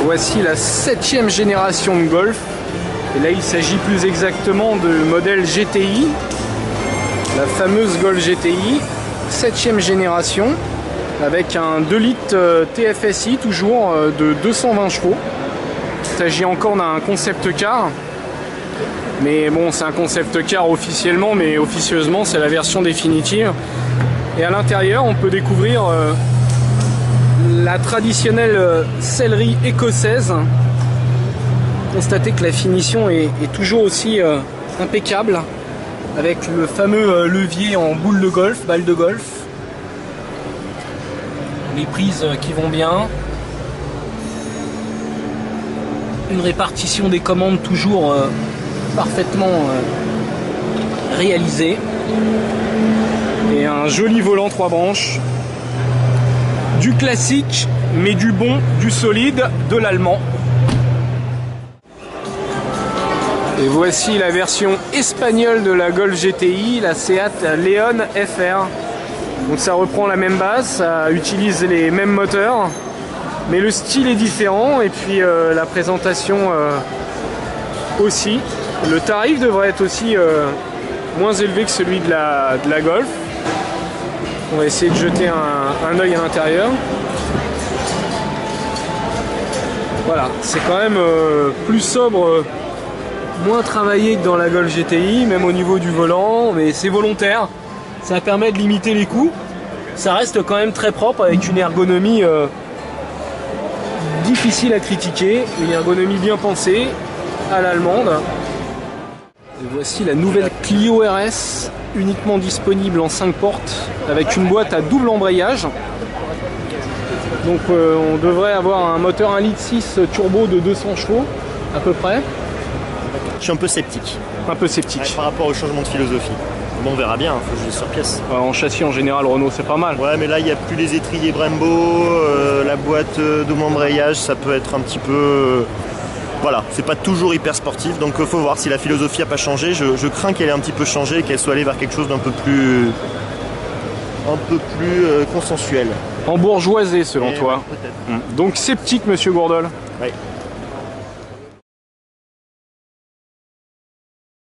Voici la 7e génération de Golf. Et là, il s'agit plus exactement de modèle GTI. La fameuse Golf GTI, 7e génération, avec un 2 litres TFSI, toujours de 220 chevaux. Il s'agit encore d'un concept car. Mais bon, c'est un concept car officiellement, mais officieusement, c'est la version définitive. Et à l'intérieur, on peut découvrir la traditionnelle sellerie écossaise. Constatez que la finition est toujours aussi impeccable, avec le fameux levier en boule de golf, balle de golf. Les prises qui vont bien. Une répartition des commandes toujours parfaitement réalisée. Et un joli volant 3 branches. Du classique, mais du bon, du solide, de l'allemand. Et voici la version espagnole de la Golf GTI, la Seat León FR. Donc ça reprend la même base, ça utilise les mêmes moteurs, mais le style est différent et puis la présentation aussi. Le tarif devrait être aussi moins élevé que celui de la Golf. On va essayer de jeter un œil à l'intérieur. Voilà, c'est quand même plus sobre, moins travaillé que dans la Golf GTI, même au niveau du volant, mais c'est volontaire. Ça permet de limiter les coûts. Ça reste quand même très propre avec une ergonomie difficile à critiquer, une ergonomie bien pensée à l'allemande. Et voici la nouvelle Clio RS, uniquement disponible en 5 portes, avec une boîte à double embrayage. Donc on devrait avoir un moteur 1,6 litre turbo de 200 chevaux à peu près. Je suis un peu sceptique. Un peu sceptique. Ouais, par rapport au changement de philosophie. Bon, on verra bien, il faut juger sur pièce. En châssis en général, Renault c'est pas mal. Ouais, mais là il n'y a plus les étriers Brembo, la boîte double embrayage, ça peut être un petit peu... voilà, c'est pas toujours hyper sportif, donc faut voir si la philosophie n'a pas changé. Je crains qu'elle ait un petit peu changé et qu'elle soit allée vers quelque chose d'un peu plus... consensuel. Embourgeoisé selon toi. Peut-être. Donc sceptique, monsieur Gourdol. Oui.